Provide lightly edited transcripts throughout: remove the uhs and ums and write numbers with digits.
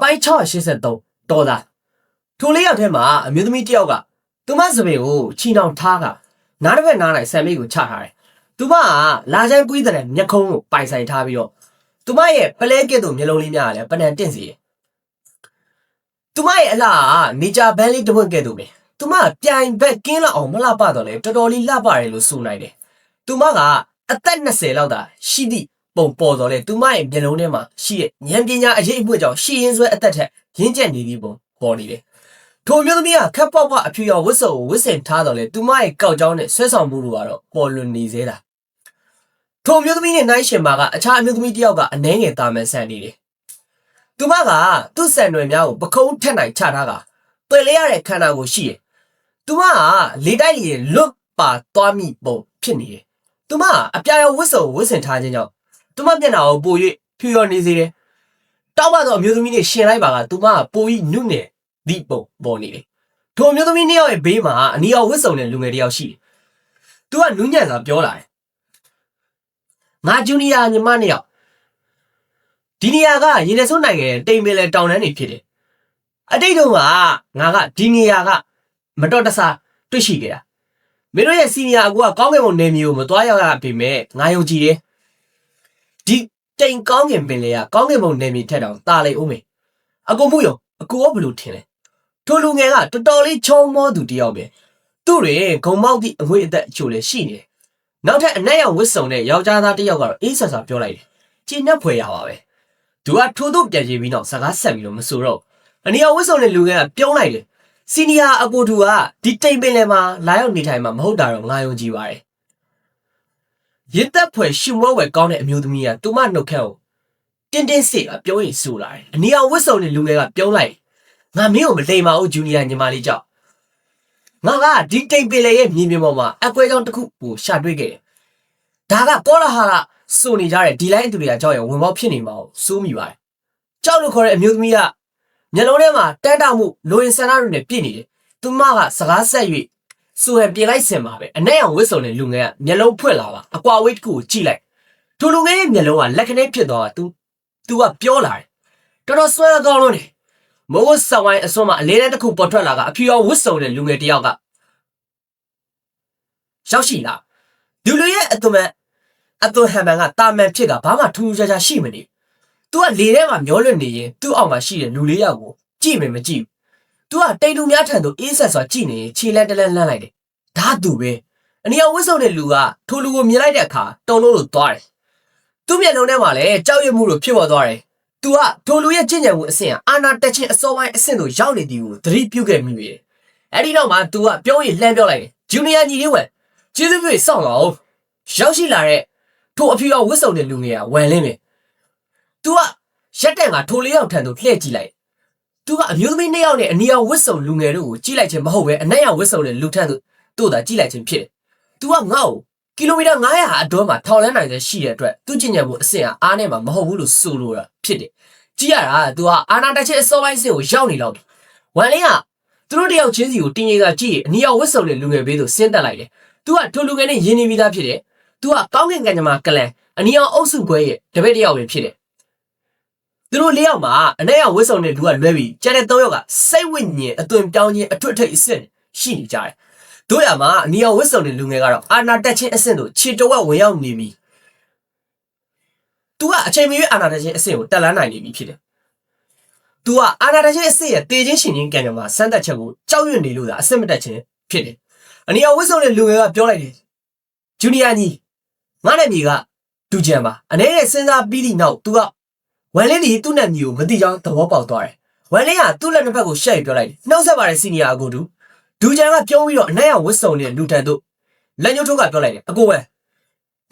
ပိုင်း683တော်သားထိုလေးရောက်ထဲမှာအမျိုးသမီးတယောက်ကသူမစပင်ကိုချီနှောင်ထားကနားတစ်ဖက်နားလိုက်ဆံမေးကိုချထားတယ်သူမကလာချိုင်းကွေးတဲ့မျက်ခုံးကိုပိုင်ဆိုင်ထားပြီးတော့သူမရဲ့ပလဲကဲ့သို့မျက်လုံးလေးများလည်းပနံတင့်စီတယ်သူမရဲ့အလားနေကြဘန်းလေးတစ်ဝက်ကဲ့သို့ပဲသူမပြိုင်ဘက်ကင်းလောက်အောင်မလှပတော့လေတော်တော်လေးလှပတယ်လို့ဆိုနိုင်တယ်သူမကအသက်20လောက်သာရှိသည့်ပုံပေါ်တော့လေသူမရဲ့မျက်လုံးထဲမှာရှိတဲ့ဉာဏ်ပညာအရေးအမွေ့ကြောင့်ရှီရင်ဆွဲအသက်ထက်ရင်းကျက်နေပြီးပုံပေါ်နေတယ်ထိုမျိုးသမီးကခက်ပေါက်ပေါက်အဖြူရောင်ဝတ်စုံကိုဝတ်ဆင်ထားတော့လေသူမရဲ့ကောက်ကြောင်းနဲ့ဆွဲဆောင်မှုတို့ကတော့ပေါ်လွင်နေသေးတာထိုမျိုးသမီးနဲ့နိုင်ရှင်မာကအခြားအမျိုးသမီးတယောက်ကအနှဲငယ်တာမန်ဆန်နေတယ်သူမကသူ့ဆန်တွေများကိုပကုံးထက်နိုင်ချထားတာတွေ့လဲရတဲ့ခန္ဓာကိုရှိတယ်သူမကလေတိုက်လေလွတ်ပါသွားမိပုံဖြစ်နေတယ်သူမကအပြာရောင်ဝတ်စုံဝတ်ဆင်ထားခြင်းကြောင့်သူမမျက်နှာကိုပို၍ဖြူရော်နေစေတယ်တောက်ပါတော့အမျိုးသမီးနဲ့ရှင်လိုက်ပါကသူမကပိုပြီးနုနယ်ဒီပုံပေါ်နေတယ်ထိုအမျိုးသမီးနှစ်ယောက်ရဲ့ဘေးမှာအနီအောင်ဝတ်စုံတဲ့လူငယ်တယောက်ရှိတယ်သူကနူးညံ့စွာပြောလာတယ်ငါဂျူနီယာညီမနှစ်ယောက်ဒီနေရာကရေနစွန်းနိုင်ငံတိမ်ပင်လေတောင်တန်းတွေဖြစ်တယ်အတိတ်တုန်းကငါကဒီနေရာကမတော်တဆတွေ့ရှိခဲ့တာမင်းတို့ရဲ့စီနီယာအကူကကောင်းကင်ဘုံနေမျိုးကိုမသွားရောက်ရပေမဲ့ငါယုံကြည်တယ်ဒီတိမ်ကောင်းကင်ပင်လေကကောင်းကင်ဘုံနေမြေထက်တောင်တာလိုက်ဦးမယ်အကူမှုရောအကူရောဘယ်လိုထင်လဲထိုလူငယ်ကတော်တော်လေးချုံမောသူတယောက်ပဲသူ့တွေဂုံမောက်သည့်အငွေအသက်အချို့လည်းရှိနေတယ်နောက်ထပ်အနက်ရောင်ဝစ်စုံတဲ့ယောက်ျားသားတယောက်ကတော့အေးဆဆပြောလိုက်တယ်ကျင်းနှက်ဖွယ်ရပါပဲသူကထိုးထိုးပြန်ပြေးပြီးတော့စကားဆက်ပြီးတော့မဆိုတော့အနီရောင်ဝစ်စုံတဲ့လူငယ်ကပြုံးလိုက်တယ်စီနီယာအကူတူကဒီတိမ်ပင်လယ်မှာလာရောက်နေထိုင်မှာမဟုတ်တာတော့ငါယုံကြည်ပါတယ်ရစ်သက်ဖွယ်ရှင်မွဲဝဲကောင်းတဲ့အမျိုးသမီးကသူမနှုတ်ခမ်းကိုတင်းတင်းစေကပြောရင်ဆိုလာတယ်အနီရောင်ဝစ်စုံတဲ့လူငယ်ကပြုံးလိုက်ငါမင်းကိုမလိမ်ပါဘူးဂျူနီယာညီမလေးကြောင့်ငါကဒီတိမ်ပင်လေရဲ့မြေပြင်ပေါ်မှာအကွဲကြောင်တစ်ခုကိုရှာတွေ့ခဲ့တယ်ဒါကကောလာဟာကစုံနေကြတဲ့ဒီလိုင်းအတူတွေကကြောက်ရဝင်ပေါက်ဖြစ်နေမှာကိုစိုးမိပါတယ်ကြောက်လို့ခေါ်တဲ့အမျိုးသမီးကမျက်လုံးထဲမှာတန်းတောက်မှုလိုရင်ဆန္ဒတွေနဲ့ပြည့်နေတယ်သူမကစကားဆက်၍စူဟန်ပြင်လိုက်စင်ပါပဲအနဲ့အောင်ဝစ်စုံတဲ့လူငယ်ကမျက်လုံးဖွင့်လာပါအကွာဝေးတစ်ခုကိုကြည့်လိုက်ထိုလူငယ်ရဲ့မျက်လုံးကလက်ခနဲဖြစ်သွားတာ तू ကပြောလာတယ်တော်တော်ဆွဲကောင်းလို့နေမိုးစဝိုင်းအစွန်းမှာအလေးနဲ့တစ်ခုပေါ်ထွက်လာကအဖြူရောင်ဝတ်စုံတဲ့လူငယ်တယောက်ကရောက်ရှိလာလူလူရဲ့အသွင်ဟန်မန်ကတာမန်ဖြစ်ကဘာမှထူးထူးခြားခြားရှိမနေသူကလေထဲမှာမျောလွတ်နေရင်သူ့အောက်မှာရှိတဲ့လူလေးယောက်ကိုကြည့်မယ်မကြည့်ဘူးသူကတိမ်လူများထံသို့အေးဆက်စွာကြည့်နေခြေလက်တလက်လှမ်းလိုက်တယ်ဒါသူပဲအနီအောင်ဝတ်စုံတဲ့လူကထိုလူကိုမြင်လိုက်တဲ့အခါတုံလို့သွားတယ်သူ့မျက်လုံးထဲမှာလည်းကြောက်ရွံ့မှုလိုဖြစ်ပေါ်သွားတယ်သူကထိုလူရဲ့ကျင့်ကြံမှုအဆင့်အာနာတက်ချင်းအစောပိုင်းအဆင့်သို့ရောက်နေသည်ကိုသတိပြုခဲ့မိပြီအဲ့ဒီတော့မှသူကပြောရင်လှမ်းပြောလိုက်တယ်ဂျူနီယာညီလေးဝယ်ကျေးဇူးပြုစောင့်ပါဦးရောက်ရှိလာတဲ့ထိုအဖြူရောင်ဝတ်စုံတဲ့လူငယ်ကဝယ်လင်းတယ်သူကရက်တန်ကထိုလေးယောက်ထံသို့လှည့်ကြည့်လိုက်သူကအမျိုးသမီးနှစ်ယောက်နဲ့အနီရောင်ဝတ်စုံလူငယ်တို့ကိုကြည့်လိုက်ခြင်းမဟုတ်ပဲအနက်ရောင်ဝတ်စုံတဲ့လူထံသို့တို့သာကြည့်လိုက်ခြင်းဖြစ်တယ်သူကငါ့ကိုကီလိုမီတာ900အတွန်းမှာထောင်လန်းနိုင်တဲ့ရှိတဲ့အတွက်သူ့ကျင့်ကြံမှုအဆင့်ကအားနဲ့မှမဟုတ်ဘူးလို့ဆိုလိုတာဖြစ်တယ်ကြည့်ရတာသူကအာနာတက်ချင်းအစောပိုင်းစင်ကိုရောက်နေတော့ဝမ်လင်းကသူတို့တယောက်ချင်းစီကိုတင်းကြီးကကြည့်အနီရောင်ဝတ်စုံတဲ့လူငယ်ဘေးသို့ဆင်းတက်လိုက်တယ်သူကထိုလူငယ်နဲ့ရင်းနှီးပြီးသားဖြစ်တယ်သူကကောင်းကင်ကံကြမ္မာကလန်အနီရောင်အုပ်စုခွဲရဲ့တပည့်တယောက်ပဲဖြစ်တယ်သူတို့၄ယောက်မှာအနက်ရောင်ဝတ်စုံတဲ့လူကလွဲပြီးကျန်တဲ့၃ယောက်ကစိတ်ဝိညာဉ်အသွင်ပြောင်းခြင်းအထွတ်အထိပ်အဆင့်ရှိနေကြတယ်တို့ရမှာအနီရောင်ဝတ်စုံတဲ့လူငယ်ကတော့အာနာတက်ချင်းအဆင့်သို့ခြေတဝက်ဝင်ရောက်နေပြီသူကအချိန်မရွေးအာနာတက်ချင်းအဆင့်ကိုတက်လန်းနိုင်နေပြီဖြစ်တယ်သူကအာနာတက်ချင်းအဆင့်ရဲ့တေချင်းရှင်ချင်းကံကြမ္မာစမ်းသက်ချက်ကိုကြောက်ရွံ့နေလို့သာအဆင့်မတက်ချင်းဖြစ်တယ်အနီရောင်ဝတ်စုံတဲ့လူငယ်ကပြောလိုက်တယ်ဂျူနီယာညီငါနဲ့မြေကဒူဂျန်ပါအနေနဲ့စဉ်းစားပြီးသည့်နောက်သူကဝမ်လင်းဒီသူ့နဲ့မျိုးကိုမတိကြောင်းသဘောပေါက်သွားတယ်ဝမ်လင်းကသူ့လက်နှစ်ဖက်ကိုရှက်ပြောလိုက်တယ်နှုတ်ဆက်ပါတယ်စီနီယာအကိုတူဒူဂျန်ကပြုံးပြီးတော့အနက်ရောင်ဝတ်စုံတဲ့လူထံသို့လက်ညှိုးထိုးကပြောလိုက်တယ်အကိုဝဲ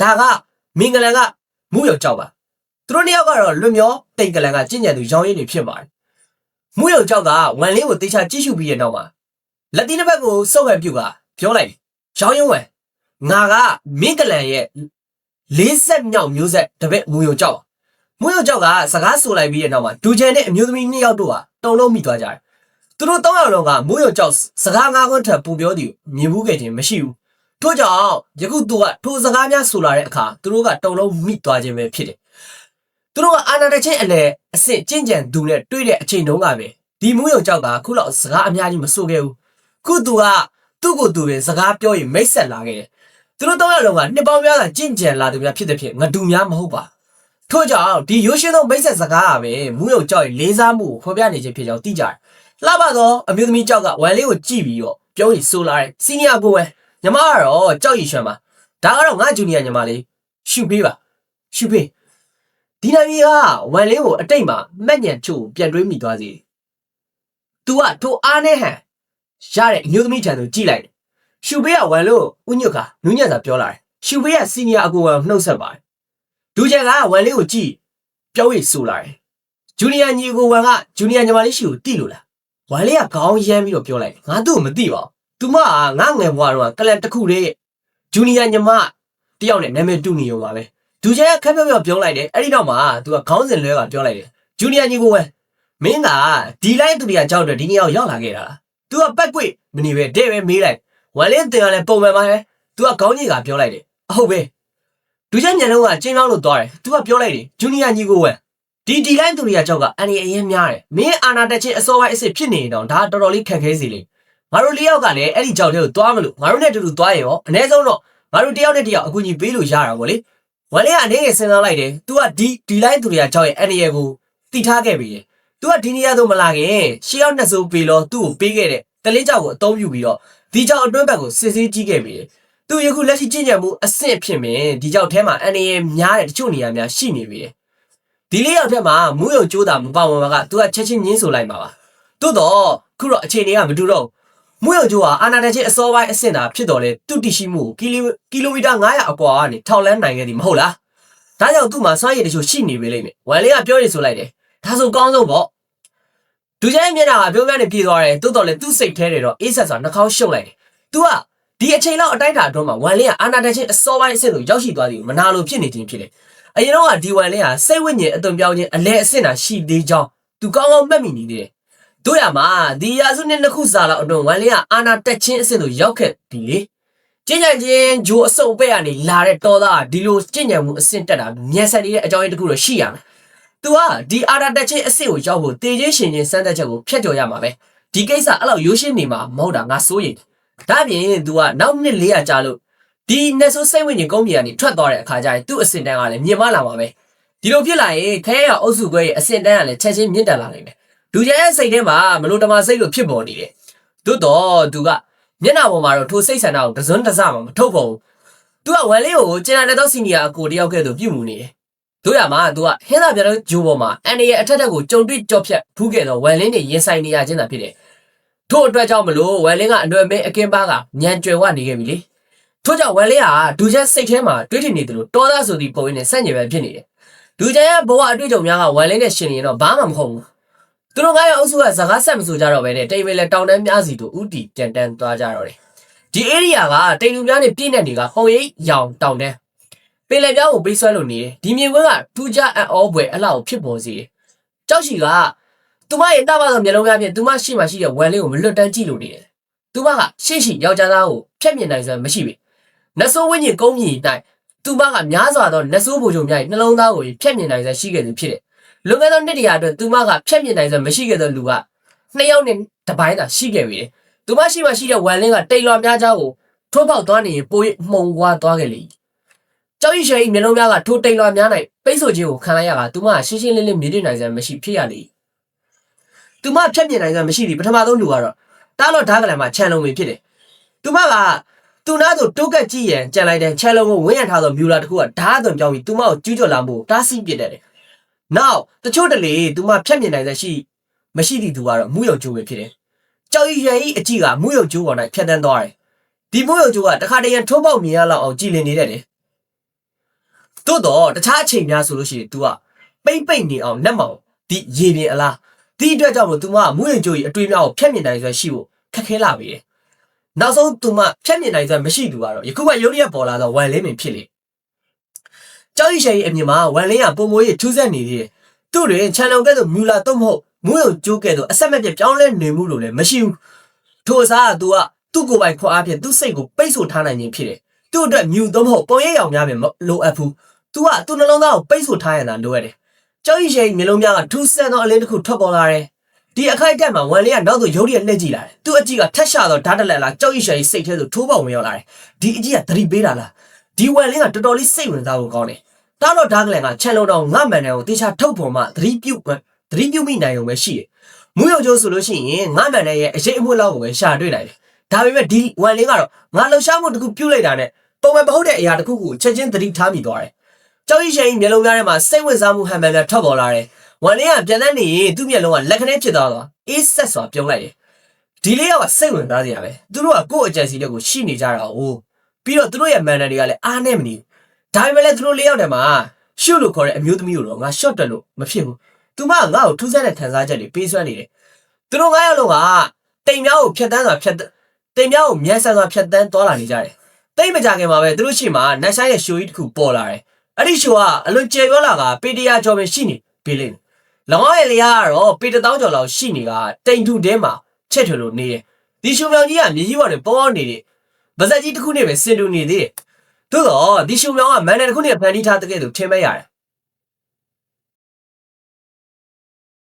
ဒါကမင်္ဂလန်ကမူးရောကြောက်ပါသူတို့နှစ်ယောက်ကတော့လွတ်မျောတိတ်ကလန်ကကျင့်ကြံသူရောင်းရည်တွေဖြစ်ပါတယ်မူးရောကြောက်ကဝမ်လင်းကိုတေချာကြည့်ရှုပြီးတဲ့နောက်မှာလက်တီးတစ်ဖက်ကိုစုပ်ဟန်ပြုတ်ကပြောလိုက်တယ်ရောင်းရင်ဝဲငါကမင်္ဂလန်ရဲ့40မြောက်မျိုးဆက်တပည့်မူးရောကြောက်မွေးရောကြောက်ကစကားဆိုလိုက်ပြီးတဲ့နောက်မှာဒူဂျန်နဲ့အမျိုးသမီး2ယောက်တို့ဟာတုံလုံးမိသွားကြတယ်။သူတို့3ယောက်လုံးကမွေးရောကြောက်စကား9ခွန်းထပ်ပူပြောသည်မြင်ဘူးခဲ့ခြင်းမရှိဘူး။ထို့ကြောင့်ယခုသူကထိုစကားများဆိုလာတဲ့အခါသူတို့ကတုံလုံးမိသွားခြင်းပဲဖြစ်တယ် သူတို့ကအာနာတချင်းအလဲအစ်စ်ကျင့်ကြံသူနဲ့တွေ့တဲ့အချိန်တုန်းကပဲဒီမူးယုံကြောက်ကခုလောက်စကားအများကြီးမဆိုခဲ့ဘူးခုသူကသူ့ကိုယ်သူပဲစကားပြောရင်မိတ်ဆက်လာခဲ့တယ်သူတို့တော့ရလုံးကနှစ်ပေါင်းများစွာကျင့်ကြံလာသူများဖြစ်တဲ့ဖြစ်ငဒူများမဟုတ်ပါထို့ကြောင့်ဒီရိုးရှင်းသောမိတ်ဆက်စကားကပဲမူးယုံကြောက်ရင်လေးစားမှုကိုဖော်ပြနေခြင်းဖြစ်ကြောင်းသိကြတယ်လှပသောအမျိုးသမီးကြောက်ကဝမ်လေးကိုကြည့်ပြီးတော့ပြောရင်ဆိုလာတယ်စီနီယာကိုဝဲညီမကတော့ကြောက်ရည်ရွှံပါဒါကတော့ငါဂျူနီယာညီမလေးရှုပေးပါရှုပေးဒီနိုင်ကြီးကဝမ်လေးကိုအတိတ်မှာမက်ညံချို့ပြန်တွေးမိသွားစေ။ तू ကထိုအားနဲ့ဟန်ရတဲ့အမျိုးသမီးထံသို့ကြည့်လိုက်တယ်။ရှူပေးကဝမ်လို့ဥညွတ်ကနူးညံ့စွာပြောလာတယ်။ရှူပေးကစီနီယာအကူဝမ်နှုတ်ဆက်ပါတယ်။ဒူချန်ကဝမ်လေးကိုကြည့်ပြောရဆိုလာတယ်။ဂျူနီယာညီကိုဝမ်ကဂျူနီယာညီမလေးရှိကိုတိလို့လား။ဝမ်လေးကခေါင်းရမ်းပြီးတော့ပြောလိုက်တယ်။ငါသူ့ကိုမသိပါဘူး။ तू မကငါငယ်ဘွားတော့ကလန်တစ်ခုတည်းဂျူနီယာညီမတယောက်နဲ့နာမည်တူနေရောပါပဲ။ဒူချန်ကခက်ပြောလိုက်တယ်။အဲ့ဒီတော့မှ तू ကခေါင်းစဉ်လွဲကပြောလိုက်တယ်။ဂျူနီယာညီကိုဝမ်မင်းကဒီလိုက်သူတွေကကြောက်တော့ဒီနေရာကိုရောက်လာခဲ့တာလား तू ကပတ်ကွေ့မနေပဲတဲ့ပဲမေးလိုက်ဝမ်လင်းတင်ကလည်းပုံမှန်ပါပဲ तू ကခေါင်းကြီးကပြောလိုက်တယ်အဟုတ်ပဲဒူချက်ညံလုံးကကျင်းပြောင်းလို့သွားတယ် तू ကပြောလိုက်တယ်ဂျူနီယာညီကိုဝမ်ဒီလိုက်သူတွေကကြောက်ကအန်ရီအရင်များတယ်မင်းအာနာတက်ချင်းအစောပိုင်းအစ်စ်ဖြစ်နေတော့ဒါတော်တော်လေးခက်ခဲစီလေငါတို့လေးယောက်ကလည်းအဲ့ဒီကြောက်တဲ့ကိုသွားမလို့ငါတို့နဲ့တူတူသွားရင်ရောအ ਨੇ ဆုံးတော့ငါတို့တယောက်နဲ့တယောက်အကူအညီပေးလို့ရတာပေါ့လေဝမ်လင်းကအနေနဲ့စဉ်းစားလိုက်တယ် तू ကဒီလိုက်သူတွေကကြောက်ရဲ့အန်ရီကိုတိထားခဲ့ပြီသူကဒီနေရာသို့မလာခင်ရှေ့ရောက်နှစ်စိုးပေးလို့သူ့ကိုပေးခဲ့တဲ့တလင်းကြောက်ကိုအသုံးပြုပြီးတော့ဒီကြောက်အတွင်းဘက်ကိုစစ်ဆေးကြည့်ခဲ့ပြီသူယခုလက်ရှိကျင့်ကြံမှုအဆင့်ဖြစ်မယ်ဒီကြောက်ထဲမှာအန်ရီများတဲ့တချို့နေရာများရှိနေပြီဒီလေးယောက်ထဲမှာမူးယုံကြိုးတာမပါဝင်ပါကသူကချက်ချင်းညင်းဆိုလိုက်မှာပါသို့တော့ခုတော့အခြေအနေကမတူတော့မူးယုံကြိုးဟာအာနာတချင်းအစောပိုင်းအဆင့်သာဖြစ်တော်လဲသူတည်ရှိမှုကီလိုမီတာ900အကွာကနေထောက်လန်းနိုင်ခဲ့သည်မဟုတ်လားဒါကြောင့်သူ့မှာစွမ်းရည်တချို့ရှိနေပြီလိမ့်မယ်ဝမ်လေးကပြောရဆိုလိုက်တယ်ဒါဆိုကောင်းဆုံးပေါ့ဒူချန်မျက်နှာကပြောပြနေပြေးသွားတယ်တိုးတော်လဲသူ့စိတ်ထဲတယ်တော့အေးဆက်စွာနှာခေါင်းရှုပ်လိုက်တယ်။ तू ကဒီအချိန်လောက်အတိုင်းတာအတွင်းမှာဝမ်လင်းကအာနာတန်ချင်းအစောပိုင်းအဆင့်ကိုရောက်ရှိသွားသည်မနာလိုဖြစ်နေခြင်းဖြစ်တယ်။အရင်တော့ကဒီဝမ်လင်းဟာစိတ်ဝိညာဉ်အသွင်ပြောင်းခြင်းအလဲအဆင့်သာရှိသေးကြောင်း तू ကောင်းကောင်းမှတ်မိနေသေးတယ်။တို့ရမှာဒီရာစုနှစ်ခုစာလောက်အတွင်းဝမ်လင်းကအာနာတက်ချင်းအဆင့်ကိုရောက်ခဲ့ပြီလေ။ကျင့်ကြံခြင်းဂျိုအစုပ်ပဲ့ကနေလာတဲ့တော်သားဒီလိုကျင့်ကြံမှုအဆင့်တက်တာမြန်ဆန်နေတဲ့အကြောင်းရင်းတစ်ခုတော့ရှိရမယ်။ तू ကဒီအာနာတက်ချင်းအဆင့်ကိုရောက်ဖို့တေချင်းရှင်ချင်းစမ်းသပ်ချက်ကိုဖျက်ကျော်ရမှာပဲဒီကိစ္စအဲ့လောက်ရိုးရှင်းနေမှာမဟုတ်တာငါစိုးရိမ်ဒါပြင် तू ကနောက်နှစ်400ကြာလို့ဒီနှစ်ဆိုးစိတ်ဝိညာဉ်ကုန်းမြေကနေထွက်သွားတဲ့အခါကျရင်သူ့အစင်တန်းကလည်းမြင့်မလာမှာပဲဒီလိုဖြစ်လာရင်ခဲရအုပ်စုခွဲရဲ့အစင်တန်းကလည်းချက်ချင်းမြင့်တက်လာနိုင်တယ်ဒူကျဲရဲ့စိတ်ထဲမှာမလို့တမစိတ်လို့ဖြစ်ပေါ်နေတယ်သို့တော့ तू ကမျက်နှာပေါ်မှာတော့ထိုစိတ်ဆန္ဒကိုတစွန်းတစမှမထုတ်ပေါ်ဘူး तू ကဝမ်လေးကိုကျန်တဲ့တော့စီနီယာအကိုတယောက်ကဲ့သို့ပြုမှုနေတယ်တို့ရမှာ तू ကဟင်းသာပြတော့ဂျိုးပေါ်မှာအန်ဒီရဲ့အထက်ထက်ကိုကြုံတွေ့ကြော့ဖြတ်ဖူးခဲ့တော့ဝမ်လင်းနေရင်ဆိုင်နေရခြင်းသာဖြစ်တယ်ထို့အတွက်ကြောင့်မလို့ဝမ်လင်းကအနွယ်မင်းအကင်းပါကညံကြွယ်ဝနေခဲ့ပြီလေထို့ကြောင့်ဝမ်လင်းဟာဒူချန်စိတ်ထဲမှာတွေးထင်နေတယ်လို့တောသားဆိုသည့်ပုံရင်းနဲ့ဆန့်ကျင်ပဲဖြစ်နေတယ်ဒူချန်ရဲ့ဘဝအတွေ့အကြုံများကဝမ်လင်းနဲ့ရှင်နေရင်တော့ဘာမှမဟုတ်ဘူးသူတို့9ယောက်အုပ်စုကစကားဆက်မဆိုကြတော့ပဲနဲ့တိမ်ပဲလဲတောင်တန်းများစီတို့ဥတီတန်တန်းသွားကြတော့တယ်ဒီ area ကတိမ်လူများနဲ့ပြည့်နေတွေကဟုံရိပ်ရောင်တောင်တန်းပင်လယ်ပြောင်းကိုပေးဆွဲလို့နေတယ်ဒီမြင်ကွင်းကထူးခြားအံ့ဩဖွယ်အလှကိုဖြစ်ပေါ်စေတယ်ကြောက်ရှိကသူမရဲ့တာပါသောမျက်လုံးများဖြင့်သူမရှိမှရှိတဲ့ဝမ်လေးကိုမလွတ်တမ်းကြည့်လို့နေတယ်သူမကရှေ့ရှိယောက်ျားသားကိုဖျက်မြင်နိုင်စွမ်းမရှိပြီနတ်ဆိုးဝိညာဉ်ကုန်းမြည်၌သူမကများစွာသောနတ်ဆိုးဘိုလ်ချုပ်များ၏နှလုံးသားကိုဖျက်မြင်နိုင်စွမ်းရှိခဲ့သူဖြစ်တယ်လွန်ခဲ့သောနှစ်တရာအတွက်သူမကဖျက်မြင်နိုင်စွမ်းမရှိခဲ့သောလူက2ယောက်နဲ့တပိုင်းသာရှိခဲ့ပြီသူမရှိမှရှိတဲ့ဝမ်လင်းကတိတ်လွှာများချောင်းကိုထိုးပေါက်သွားနေရင်ပိုးမှုံဝါသွားခဲ့လေကျောက်ရည်ရွှေမျက်လုံးများကထိုးတိတ်လွှာများ၌ပိတ်ဆို့ခြင်းကိုခံလိုက်ရတာသူမရှင်းရှင်းလင်းလင်းမြင်တွေ့နိုင်စွမ်းမရှိဖြစ်ရလေသူမဖြတ်မြင်နိုင်စွမ်းမရှိသည်ပထမဆုံးလူကတော့တားလို့ဓာတ်ကလေးမှာခြံလုံးပဲဖြစ်တယ်သူမကသူနာတို့တိုးကက်ကြည့်ရန်ကြံလိုက်တဲ့ခြံလုံးကိုဝင်းရထားသောမြူလာတစ်ခုကဓာတ်အသွင်ပြောင်းပြီးသူမကိုကျူးကျော်လာမှုတားဆီးပစ်တယ်နောက်တချို့တလေသူမဖြတ်မြင်နိုင်စွမ်းမရှိသည့်သူကတော့မူးယုံကျိုးပဲဖြစ်တယ်ကျောက်ရည်ရွှေအကြည့်ကမူးယုံကျိုးပေါ်၌ဖြတ်တန်းသွားတယ်ဒီမူးယုံကျိုးကတခါတရံထုံးပေါက်မြင်ရလောက်အောင်ကြည်လင်နေတယ်သို့တော့တခြားအချိန်များဆိုလို့ရှိရင် तू ကပိတ်နေအောင်နှက်မောင်ဒီရေပြင်အလားဒီအတွက်ကြောင့်မို့ तू မမူးရင်ကြိုးကြီးအတွေးများကိုဖျက်မြင်နိုင်စွမ်းရှိဖို့ခက်ခဲလာပြီနောက်ဆုံး तू မဖျက်မြင်နိုင်စွမ်းမရှိသူကတော့ယခုမှရုပ်ရည်ပေါ်လာတော့ဝမ်လင်းပင်ဖြစ်လေကျောက်ရည်ရှိအမြင်မှာဝမ်လင်းကပုံမိုးကြီးထူးဆန်းနေသေးတယ်သူ့တွင်ခြံလုံးကဲ့သို့မြူလာတော့မဟုတ်မူးယုံကျိုးကဲ့သို့အဆက်မပြတ်ပြောင်းလဲနေမှုလို့လည်းမရှိဘူးထိုအစားက तू ကသူ့ကိုယ်ပိုင်ခွန်အားဖြင့်သူ့စိတ်ကိုပိတ်ဆို့ထားနိုင်ခြင်းဖြစ်တယ်သူ့အတွက်မြူတော့မဟုတ်ပုံရိပ်ရောင်များပင်မလိုအပ်ဘူးतू ကသူ့နှလုံးသားကိုပိတ်ဆို့ထားရတာလိုရတယ် ကြောက်ရွံ့ရှိမျိုးလုံးများကထူးဆန်းသောအလင်းတစ်ခုထွက်ပေါ်လာတယ်ဒီအခိုက်အတန့်မှာဝန်လေးကနောက်သို့ရုတ်တရက်လှည့်ကြည့်လာတယ်သူ့အကြည့်ကထက်ရှာသောဓာတ်တလက်လာကြောက်ရွံ့ရှိစိတ်ထဲသို့ထိုးပေါက်ဝင်ရောက်လာတယ်ဒီအကြည့်ကသတိပေးတာလားဒီဝန်လေးကတော်တော်လေးစိတ်ဝင်စားဖို့ကောင်းတယ်တားတော့ဓာတ်ကလန်ကခြံလုံးတော်ငတ်မှန်တယ်ကိုတေချာထုတ်ပေါ်မှသတိပြုမိနိုင်ုံပဲရှိတယ်မူးရုံကျိုးဆိုလို့ရှိရင်ငတ်မှန်တဲ့ရဲ့အရေးအမွှေးလောက်ကိုပဲရှာတွေ့လိုက်တယ်ဒါပေမဲ့ဒီဝန်လေးကတော့ငါလှရှားမှုတစ်ခုပြုတ်လိုက်တာနဲ့ပုံမှန်မဟုတ်တဲ့အရာတစ်ခုကိုချက်ချင်းသတိထားမိသွားတယ်ကြောက်ရွံ့ရှိမျိုးလုံးများထဲမှာစိတ်ဝင်စားမှုဟန်မှန်များထွက်ပေါ်လာတယ်ဝန်လေးကပြန်တန်းနေရင်သူ့မျက်လုံးကလက်ခနဲဖြစ်သွားတော့အေးဆက်စွာပြုံးလိုက်တယ်ဒီလေးယောက်ကစိတ်ဝင်စားစရာပဲသူတို့ကကိုယ့်အကြံစီတွေကိုရှိနေကြတာ哦ပြီးတော့သူတို့ရဲ့မန်နယ်တွေကလည်းအားနဲ့မနေဘူးဒါပေမဲ့လည်းသူတို့လေးယောက်တည်းမှာရှုလို့ခေါ်တဲ့အမျိုးသမီးကိုတော့ငါရှော့တက်လို့မဖြစ်ဘူးသူမကငါ့ကိုထူးဆန်းတဲ့ခံစားချက်တွေပေးစွမ်းနေတယ်သူတို့ငါးယောက်လုံးကတိမ်များကိုဖြတ်တန်းစွာတိမ်များကိုမြန်ဆန်စွာဖြတ်တန်းသွားလာနေကြတယ်တိမ်မကြခင်မှာပဲသူတို့ရှိမှနတ်ဆိုင်ရဲ့ရှိုးကြီးတစ်ခုပေါ်လာတယ်အဲ့ဒီရှိုးကအလွန်ကျေပြောလာကပေတရာကျော်ပဲရှိနေပေးလိမ့်လောင်းရဲ့လေယာကတော့ပေတသောင်းကျော်လောက်ရှိနေကတိမ်ထူတဲမှာချက်ထွေလို့နေတယ်ဒီရှုံမြောင်ကြီးကမြေကြီးပေါ်တွင်ပေါအောင်နေတယ်ဗဇက်ကြီးတစ်ခုနဲ့ပဲစင်တူနေသေးတယ်သို့တော့ဒီရှုံမြောင်ကမန်နယ်တစ်ခုနဲ့ဖန်တီးထားတဲ့ကဲ့သို့ထင်မဲ့ရတယ်